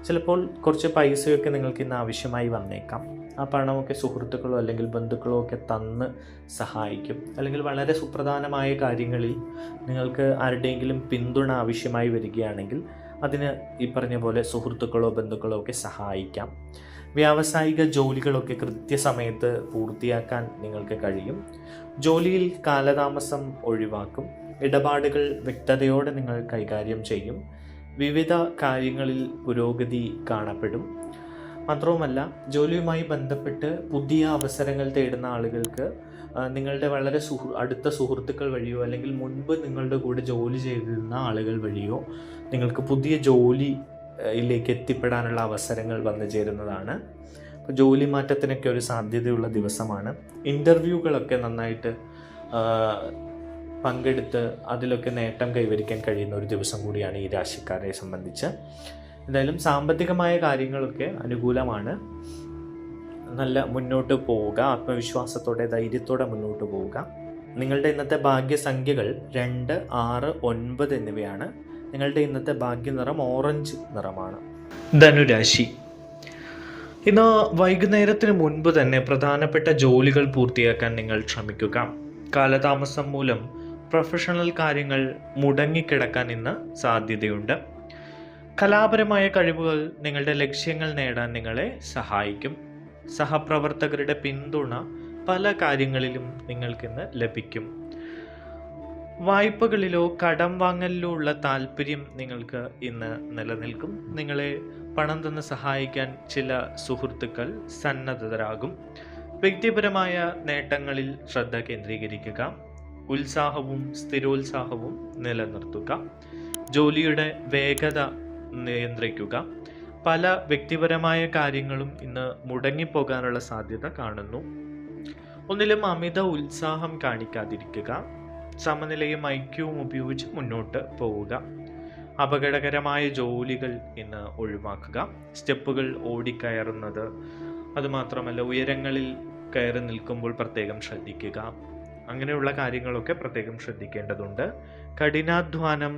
ചിലപ്പോൾ കുറച്ച് പൈസയൊക്കെ നിങ്ങൾക്ക് ഇന്ന് ആവശ്യമായി വന്നേക്കാം. ആ പണമൊക്കെ സുഹൃത്തുക്കളോ അല്ലെങ്കിൽ ബന്ധുക്കളോ ഒക്കെ തന്ന് സഹായിക്കും. അല്ലെങ്കിൽ വളരെ സുപ്രധാനമായ കാര്യങ്ങളിൽ നിങ്ങൾക്ക് ആരുടെയെങ്കിലും പിന്തുണ ആവശ്യമായി വരികയാണെങ്കിൽ അതിന് ഈ പറഞ്ഞ പോലെ സുഹൃത്തുക്കളോ ബന്ധുക്കളോ ഒക്കെ സഹായിക്കാം. വ്യാവസായിക ജോലികളൊക്കെ കൃത്യസമയത്ത് പൂർത്തിയാക്കാൻ നിങ്ങൾക്ക് കഴിയും. ജോലിയിൽ കാലതാമസം ഒഴിവാക്കും. ഇടപാടുകൾ വ്യക്തതയോടെ നിങ്ങൾ കൈകാര്യം ചെയ്യും. വിവിധ കാര്യങ്ങളിൽ പുരോഗതി കാണപ്പെടും. മാത്രവുമല്ല, ജോലിയുമായി ബന്ധപ്പെട്ട് പുതിയ അവസരങ്ങൾ തേടുന്ന ആളുകൾക്ക് നിങ്ങളുടെ വളരെ അടുത്ത സുഹൃത്തുക്കൾ വഴിയോ അല്ലെങ്കിൽ മുൻപ് നിങ്ങളുടെ കൂടെ ജോലി ചെയ്തിരുന്ന ആളുകൾ വഴിയോ നിങ്ങൾക്ക് പുതിയ ജോലിയിലേക്ക് എത്തിപ്പെടാനുള്ള അവസരങ്ങൾ വന്നു ചേരുന്നതാണ്. അപ്പോൾ ജോലി മാറ്റത്തിനൊക്കെ ഒരു സാധ്യതയുള്ള ദിവസമാണ്. ഇൻ്റർവ്യൂകളൊക്കെ നന്നായിട്ട് പങ്കെടുത്ത് അതിലൊക്കെ നേട്ടം കൈവരിക്കാൻ കഴിയുന്ന ഒരു ദിവസം കൂടിയാണ് ഈ രാശിക്കാരെ സംബന്ധിച്ച്. എന്തായാലും സാമ്പത്തികമായ കാര്യങ്ങളൊക്കെ അനുകൂലമാണ്. നല്ല മുന്നോട്ട് പോവുക. ആത്മവിശ്വാസത്തോടെ ധൈര്യത്തോടെ മുന്നോട്ട് പോവുക. നിങ്ങളുടെ ഇന്നത്തെ ഭാഗ്യസംഖ്യകൾ 2, 6, 9 എന്നിവയാണ്. നിങ്ങളുടെ ഇന്നത്തെ ഭാഗ്യനിറം ഓറഞ്ച് നിറമാണ്. ധനുരാശി. ഇന്ന് വൈകുന്നേരത്തിന് മുൻപ് തന്നെ പ്രധാനപ്പെട്ട ജോലികൾ പൂർത്തിയാക്കാൻ നിങ്ങൾ ശ്രമിക്കുക. കാലതാമസം മൂലം പ്രൊഫഷണൽ കാര്യങ്ങൾ മുടങ്ങിക്കിടക്കാൻ ഇന്ന് സാധ്യതയുണ്ട്. കലാപരമായ കഴിവുകൾ നിങ്ങളുടെ ലക്ഷ്യങ്ങൾ നേടാൻ നിങ്ങളെ സഹായിക്കും. സഹപ്രവർത്തകരുടെ പിന്തുണ പല കാര്യങ്ങളിലും നിങ്ങൾക്കിന്ന് ലഭിക്കും. വായ്പകളിലോ കടം വാങ്ങലിലോ ഉള്ള താല്പര്യം നിങ്ങൾക്ക് ഇന്ന് നിലനിൽക്കും. നിങ്ങളെ പണം തന്ന് സഹായിക്കാൻ ചില സുഹൃത്തുക്കൾ സന്നദ്ധരാകും. വ്യക്തിപരമായ നേട്ടങ്ങളിൽ ശ്രദ്ധ കേന്ദ്രീകരിക്കുക. ഉത്സാഹവും സ്ഥിരോത്സാഹവും നിലനിർത്തുക. ജോലിയുടെ വേഗത നിയന്ത്രിക്കുക. പല വ്യക്തിപരമായ കാര്യങ്ങളും ഇന്ന് മുടങ്ങിപ്പോകാനുള്ള സാധ്യത കാണുന്നു. ഒന്നിലും അമിത ഉത്സാഹം കാണിക്കാതിരിക്കുക. സമനിലയും ഐക്യവും ഉപയോഗിച്ച് മുന്നോട്ട് പോവുക. അപകടകരമായ ജോലികൾ ഇന്ന് ഒഴിവാക്കുക. സ്റ്റെപ്പുകൾ ഓടിക്കയറുന്നത്, അതുമാത്രമല്ല ഉയരങ്ങളിൽ കയറി നിൽക്കുമ്പോൾ പ്രത്യേകം ശ്രദ്ധിക്കുക. അങ്ങനെയുള്ള കാര്യങ്ങളൊക്കെ പ്രത്യേകം ശ്രദ്ധിക്കേണ്ടതുണ്ട്. കഠിനാധ്വാനം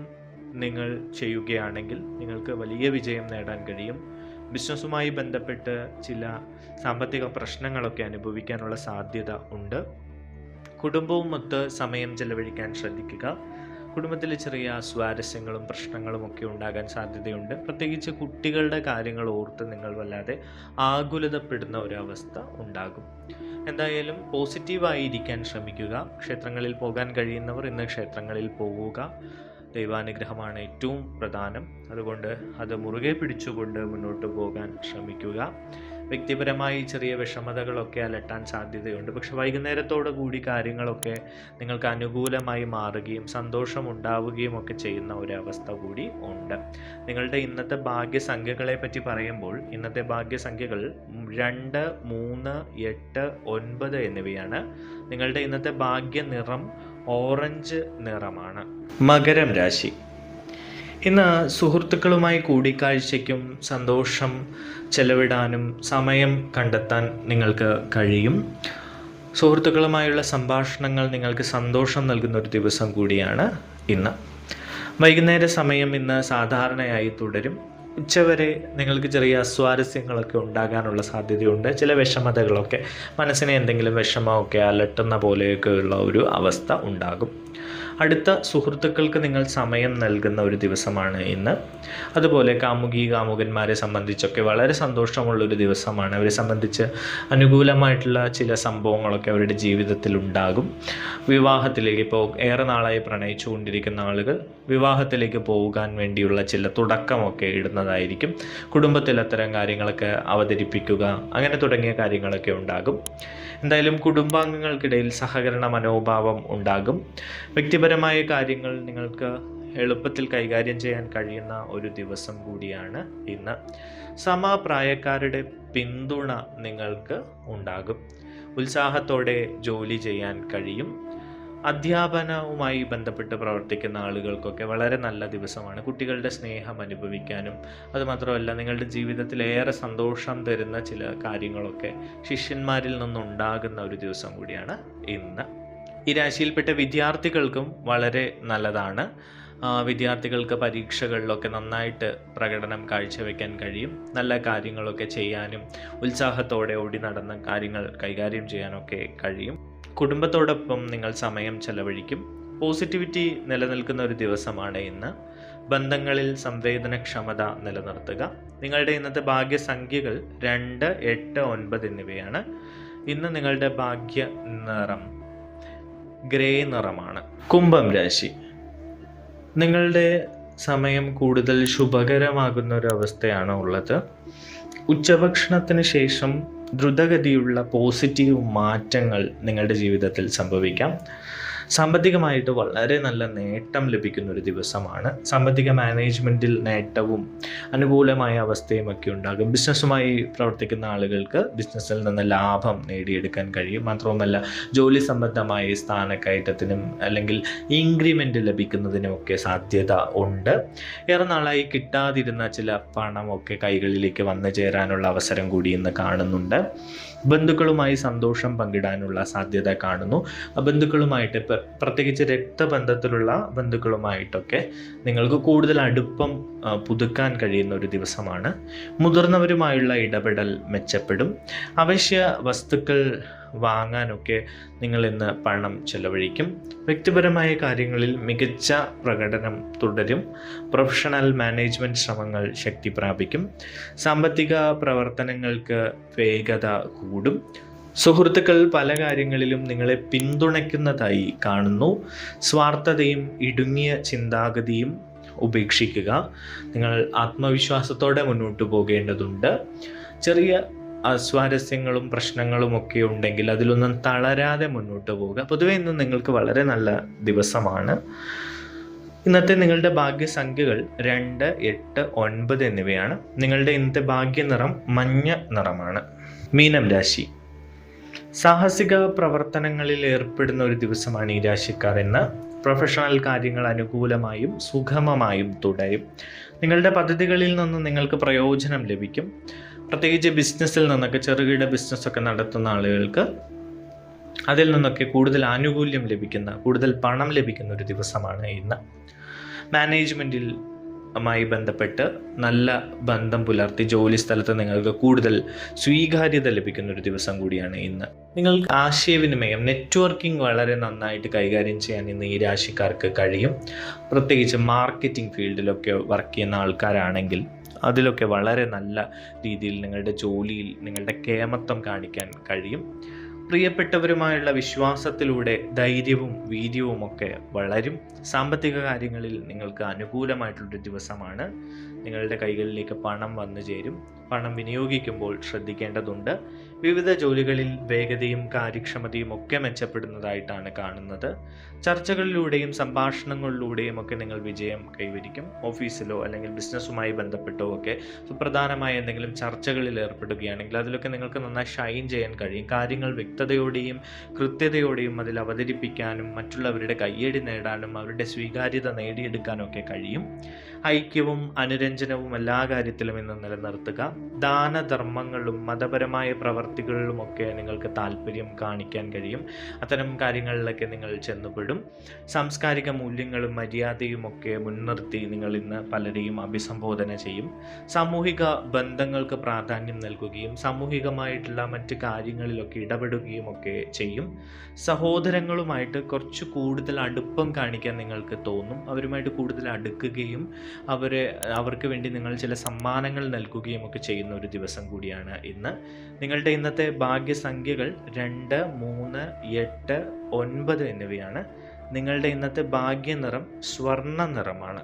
നിങ്ങൾ ചെയ്യുകയാണെങ്കിൽ നിങ്ങൾക്ക് വലിയ വിജയം നേടാൻ കഴിയും. ബിസിനസ്സുമായി ബന്ധപ്പെട്ട് ചില സാമ്പത്തിക പ്രശ്നങ്ങളൊക്കെ അനുഭവിക്കാനുള്ള സാധ്യത ഉണ്ട്. കുടുംബവുമൊത്ത് സമയം ചെലവഴിക്കാൻ ശ്രദ്ധിക്കുക. കുടുംബത്തിൽ ചെറിയ സ്വാരസ്യങ്ങളും പ്രശ്നങ്ങളും ഒക്കെ ഉണ്ടാകാൻ സാധ്യതയുണ്ട്. പ്രത്യേകിച്ച് കുട്ടികളുടെ കാര്യങ്ങൾ ഓർത്ത് നിങ്ങൾ വല്ലാതെ ആകുലതപ്പെടുന്ന ഒരവസ്ഥ ഉണ്ടാകും. എന്തായാലും പോസിറ്റീവായി ഇരിക്കാൻ ശ്രമിക്കുക. ക്ഷേത്രങ്ങളിൽ പോകാൻ കഴിയുന്നവർ ഇന്ന് ക്ഷേത്രങ്ങളിൽ പോവുക. ദൈവാനുഗ്രഹമാണ് ഏറ്റവും പ്രധാനം. അതുകൊണ്ട് അത് മുറുകെ പിടിച്ചുകൊണ്ട് മുന്നോട്ട് പോകാൻ ശ്രമിക്കുക. വ്യക്തിപരമായി ചെറിയ വിഷമതകളൊക്കെ അലട്ടാൻ സാധ്യതയുണ്ട്. പക്ഷെ വൈകുന്നേരത്തോടു കൂടി കാര്യങ്ങളൊക്കെ നിങ്ങൾക്ക് അനുകൂലമായി മാറുകയും സന്തോഷമുണ്ടാവുകയും ഒക്കെ ചെയ്യുന്ന ഒരവസ്ഥ കൂടി ഉണ്ട്. നിങ്ങളുടെ ഇന്നത്തെ ഭാഗ്യസംഖ്യകളെ പറ്റി പറയുമ്പോൾ ഇന്നത്തെ ഭാഗ്യസംഖ്യകൾ 2, 3, 8, 9 എന്നിവയാണ്. നിങ്ങളുടെ ഇന്നത്തെ ഭാഗ്യ നിറം ഓറഞ്ച് നിറമാണ്. മകരം രാശി. ഇന്ന് സുഹൃത്തുക്കളുമായി കൂടിക്കാഴ്ചയ്ക്കും സന്തോഷം ചെലവിടാനും സമയം കണ്ടെത്താൻ നിങ്ങൾക്ക് കഴിയും. സുഹൃത്തുക്കളുമായുള്ള സംഭാഷണങ്ങൾ നിങ്ങൾക്ക് സന്തോഷം നൽകുന്ന ഒരു ദിവസം കൂടിയാണ് ഇന്ന്. വൈകുന്നേര സമയം ഇന്ന് സാധാരണയായി തുടരും. ഉച്ചവരെ നിങ്ങൾക്ക് ചെറിയ അസ്വാരസ്യങ്ങളൊക്കെ ഉണ്ടാകാനുള്ള സാധ്യതയുണ്ട്. ചില വിഷമതകളൊക്കെ, മനസ്സിനെ എന്തെങ്കിലും വിഷമമൊക്കെ അലട്ടുന്ന പോലെയൊക്കെയുള്ള ഒരു അവസ്ഥ ഉണ്ടാകും. അടുത്ത സുഹൃത്തുക്കൾക്ക് നിങ്ങൾ സമയം നൽകുന്ന ഒരു ദിവസമാണ് ഇന്ന്. അതുപോലെ കാമുകന്മാരെ സംബന്ധിച്ചൊക്കെ വളരെ സന്തോഷമുള്ളൊരു ദിവസമാണ്. അവരെ സംബന്ധിച്ച് അനുകൂലമായിട്ടുള്ള ചില സംഭവങ്ങളൊക്കെ അവരുടെ ജീവിതത്തിൽ ഉണ്ടാകും. വിവാഹത്തിലേക്ക് ഇപ്പോൾ ഏറെ നാളായി പ്രണയിച്ചു കൊണ്ടിരിക്കുന്ന ആളുകൾ വിവാഹത്തിലേക്ക് പോകാൻ വേണ്ടിയുള്ള ചില തുടക്കമൊക്കെ ഇടുന്നതായിരിക്കും. കുടുംബത്തിൽ അത്തരം കാര്യങ്ങളൊക്കെ അവതരിപ്പിക്കുക, അങ്ങനെ തുടങ്ങിയ കാര്യങ്ങളൊക്കെ ഉണ്ടാകും. എന്തായാലും കുടുംബാംഗങ്ങൾക്കിടയിൽ സഹകരണ മനോഭാവം ഉണ്ടാകും. വ്യക്തിപരമായ കാര്യങ്ങൾ നിങ്ങൾക്ക് എളുപ്പത്തിൽ കൈകാര്യം ചെയ്യാൻ കഴിയുന്ന ഒരു ദിവസം കൂടിയാണ് ഇന്ന്. സമപ്രായക്കാരുടെ പിന്തുണ നിങ്ങൾക്ക് ഉണ്ടാകും. ഉത്സാഹത്തോടെ ജോലി ചെയ്യാൻ കഴിയും. അധ്യാപനവുമായി ബന്ധപ്പെട്ട് പ്രവർത്തിക്കുന്ന ആളുകൾക്കൊക്കെ വളരെ നല്ല ദിവസമാണ്. കുട്ടികളുടെ സ്നേഹം അനുഭവിക്കാനും അതുമാത്രമല്ല നിങ്ങളുടെ ജീവിതത്തിൽ ഏറെ സന്തോഷം തരുന്ന ചില കാര്യങ്ങളൊക്കെ ശിഷ്യന്മാരിൽ നിന്നുണ്ടാകുന്ന ഒരു ദിവസം കൂടിയാണ് ഇന്ന്. ഈ രാശിയിൽപ്പെട്ട വിദ്യാർത്ഥികൾക്കും വളരെ നല്ലതാണ്. വിദ്യാർത്ഥികൾക്ക് പരീക്ഷകളിലൊക്കെ നന്നായിട്ട് പ്രകടനം കാഴ്ചവെക്കാൻ കഴിയും. നല്ല കാര്യങ്ങളൊക്കെ ചെയ്യാനും ഉത്സാഹത്തോടെ ഓടി നടന്ന കാര്യങ്ങൾ കൈകാര്യം ചെയ്യാനൊക്കെ കഴിയും. കുടുംബത്തോടൊപ്പം നിങ്ങൾ സമയം ചെലവഴിക്കും. പോസിറ്റിവിറ്റി നിലനിൽക്കുന്ന ഒരു ദിവസമാണ് ഇന്ന്. ബന്ധങ്ങളിൽ സംവേദനക്ഷമത നിലനിർത്തുക. നിങ്ങളുടെ ഇന്നത്തെ ഭാഗ്യസംഖ്യകൾ 2, 8, 9 എന്നിവയാണ്. ഇന്ന് നിങ്ങളുടെ ഭാഗ്യ നിറം ഗ്രേ നിറമാണ്. കുംഭം രാശി. നിങ്ങളുടെ സമയം കൂടുതൽ ശുഭകരമാകുന്ന ഒരു അവസ്ഥയാണ് ഉള്ളത്. ഉച്ചഭക്ഷണത്തിന് ശേഷം ദ്രുതഗതിയുള്ള പോസിറ്റീവ് മാറ്റങ്ങൾ നിങ്ങളുടെ ജീവിതത്തിൽ സംഭവിക്കാം. സാമ്പത്തികമായിട്ട് വളരെ നല്ല നേട്ടം ലഭിക്കുന്ന ഒരു ദിവസമാണ്. സാമ്പത്തിക മാനേജ്മെൻറ്റിൽ നേട്ടവും അനുകൂലമായ അവസ്ഥയും ഒക്കെ ഉണ്ടാകും. ബിസിനസ്സുമായി പ്രവർത്തിക്കുന്ന ആളുകൾക്ക് ബിസിനസ്സിൽ നിന്ന് ലാഭം നേടിയെടുക്കാൻ കഴിയും. മാത്രവുമല്ല ജോലി സംബന്ധമായ സ്ഥാനക്കയറ്റത്തിനും അല്ലെങ്കിൽ ഇൻക്രിമെൻ്റ് ലഭിക്കുന്നതിനുമൊക്കെ സാധ്യത ഉണ്ട്. ഏറെ നാളായി കിട്ടാതിരുന്ന ചില പണമൊക്കെ കൈകളിലേക്ക് വന്നു ചേരാനുള്ള അവസരം കൂടി ഇന്ന് കാണുന്നുണ്ട്. ബന്ധുക്കളുമായി സന്തോഷം പങ്കിടാനുള്ള സാധ്യത കാണുന്നു. ബന്ധുക്കളുമായിട്ട് പ്രത്യേകിച്ച് രക്തബന്ധത്തിലുള്ള ബന്ധുക്കളുമായിട്ടൊക്കെ നിങ്ങൾക്ക് കൂടുതൽ അടുപ്പം പുതുക്കാൻ കഴിയുന്ന ഒരു ദിവസമാണ്. മുതിർന്നവരുമായുള്ള ഇടപെടൽ മെച്ചപ്പെടും. അവശ്യ വസ്തുക്കൾ വാങ്ങാനൊക്കെ നിങ്ങൾ ഇന്ന് പണം ചെലവഴിക്കും. വ്യക്തിപരമായ കാര്യങ്ങളിൽ മികച്ച പ്രകടനം തുടരും. പ്രൊഫഷണൽ മാനേജ്മെൻറ്റ് ശ്രമങ്ങൾ ശക്തി പ്രാപിക്കും. സാമ്പത്തിക പ്രവർത്തനങ്ങൾക്ക് വേഗത കൂടും. സുഹൃത്തുക്കൾ പല കാര്യങ്ങളിലും നിങ്ങളെ പിന്തുണയ്ക്കുന്നതായി കാണുന്നു. സ്വാർത്ഥതയും ഇടുങ്ങിയ ചിന്താഗതിയും ഉപേക്ഷിക്കുക. നിങ്ങൾ ആത്മവിശ്വാസത്തോടെ മുന്നോട്ട് പോകേണ്ടതുണ്ട്. ചെറിയ അസ്വാരസ്യങ്ങളും പ്രശ്നങ്ങളും ഒക്കെ ഉണ്ടെങ്കിൽ അതിലൊന്നും തളരാതെ മുന്നോട്ട് പോവുക. പൊതുവെ ഇന്ന് നിങ്ങൾക്ക് വളരെ നല്ല ദിവസമാണ്. ഇന്നത്തെ നിങ്ങളുടെ ഭാഗ്യസംഖ്യകൾ 2, 8, 9 എന്നിവയാണ്. നിങ്ങളുടെ ഇന്നത്തെ ഭാഗ്യനിറം മഞ്ഞ നിറമാണ്. മീനം രാശി. സാഹസിക പ്രവർത്തനങ്ങളിൽ ഏർപ്പെടുന്ന ഒരു ദിവസമാണ് ഈ രാശിക്കാർ. ഇന്ന് പ്രൊഫഷണൽ കാര്യങ്ങൾ അനുകൂലമായും സുഗമമായും തുടരും. നിങ്ങളുടെ പദ്ധതികളിൽ നിന്നും നിങ്ങൾക്ക് പ്രയോജനം ലഭിക്കും. പ്രത്യേകിച്ച് ബിസിനസ്സിൽ നിന്നൊക്കെ, ചെറുകിട ബിസിനസ്സൊക്കെ നടത്തുന്ന ആളുകൾക്ക് അതിൽ നിന്നൊക്കെ കൂടുതൽ ആനുകൂല്യം ലഭിക്കുന്ന, കൂടുതൽ പണം ലഭിക്കുന്ന ഒരു ദിവസമാണ് ഇന്ന്. മാനേജ്മെൻറ്റുമായി ബന്ധപ്പെട്ട് നല്ല ബന്ധം പുലർത്തി ജോലി സ്ഥലത്ത് നിങ്ങൾക്ക് കൂടുതൽ സ്വീകാര്യത ലഭിക്കുന്ന ഒരു ദിവസം കൂടിയാണ് ഇന്ന്. നിങ്ങൾക്ക് ആശയവിനിമയം, നെറ്റ്വർക്കിംഗ് വളരെ നന്നായിട്ട് കൈകാര്യം ചെയ്യാൻ ഇന്ന് ഈ രാശിക്കാർക്ക് കഴിയും. പ്രത്യേകിച്ച് മാർക്കറ്റിംഗ് ഫീൽഡിലൊക്കെ വർക്ക് ചെയ്യുന്ന ആൾക്കാരാണെങ്കിൽ അതിലൊക്കെ വളരെ നല്ല രീതിയിൽ നിങ്ങളുടെ ജോലിയിൽ നിങ്ങളുടെ കേമത്വം കാണിക്കാൻ കഴിയും. പ്രിയപ്പെട്ടവരുമായുള്ള വിശ്വാസത്തിലൂടെ ധൈര്യവും വീര്യവും ഒക്കെ വളരും. സാമ്പത്തിക കാര്യങ്ങളിൽ നിങ്ങൾക്ക് അനുകൂലമായിട്ടുള്ളൊരു ദിവസമാണ്. നിങ്ങളുടെ കൈകളിലേക്ക് പണം വന്നു ചേരും. പണം വിനിയോഗിക്കുമ്പോൾ ശ്രദ്ധിക്കേണ്ടതുണ്ട്. വിവിധ ജോലികളിൽ വേഗതയും കാര്യക്ഷമതയും ഒക്കെ മെച്ചപ്പെടുന്നതായിട്ടാണ് കാണുന്നത്. ചർച്ചകളിലൂടെയും സംഭാഷണങ്ങളിലൂടെയും ഒക്കെ നിങ്ങൾ വിജയം കൈവരിക്കും. ഓഫീസിലോ അല്ലെങ്കിൽ ബിസിനസ്സുമായി ബന്ധപ്പെട്ടോ ഒക്കെ സുപ്രധാനമായ എന്തെങ്കിലും ചർച്ചകളിൽ ഏർപ്പെടുകയാണെങ്കിൽ അതിലൊക്കെ നിങ്ങൾക്ക് നന്നായി ഷൈൻ ചെയ്യാൻ കഴിയും. കാര്യങ്ങൾ വ്യക്തതയോടെയും കൃത്യതയോടെയും അതിൽ അവതരിപ്പിക്കാനും മറ്റുള്ളവരുടെ കയ്യടി നേടാനും അവരുടെ സ്വീകാര്യത നേടിയെടുക്കാനും ഒക്കെ കഴിയും. ഐക്യവും അനുരഞ്ജനവും എല്ലാ കാര്യത്തിലും ഇന്ന് നിലനിർത്തുക. ദാനധർമ്മങ്ങളും മതപരമായ പ്രവർത്തികളിലുമൊക്കെ നിങ്ങൾക്ക് താല്പര്യം കാണിക്കാൻ കഴിയും. അത്തരം കാര്യങ്ങളിലൊക്കെ നിങ്ങൾ ചെന്നുപെടും. സാംസ്കാരിക മൂല്യങ്ങളും മര്യാദയും ഒക്കെ മുൻനിർത്തി നിങ്ങൾ ഇന്ന് പലരെയും അഭിസംബോധന ചെയ്യും. സാമൂഹിക ബന്ധങ്ങൾക്ക് പ്രാധാന്യം നൽകുകയും സാമൂഹികമായിട്ടുള്ള മറ്റ് കാര്യങ്ങളിലൊക്കെ ഇടപെടുകയും ഒക്കെ ചെയ്യും. സഹോദരങ്ങളുമായിട്ട് കുറച്ച് കൂടുതൽ അടുപ്പം കാണിക്കാൻ നിങ്ങൾക്ക് തോന്നും. അവരുമായിട്ട് കൂടുതൽ അടുക്കുകയും അവർക്ക് വേണ്ടി നിങ്ങൾ ചില സമ്മാനങ്ങൾ നൽകുകയും ഒക്കെ ചെയ്യുന്ന ഒരു ദിവസം കൂടിയാണ് ഇന്ന്. നിങ്ങളുടെ ഇന്നത്തെ ഭാഗ്യസംഖ്യകൾ 2, 3, 8, 9 എന്നിവയാണ്. നിങ്ങളുടെ ഇന്നത്തെ ഭാഗ്യനിറം സ്വർണ്ണ നിറമാണ്.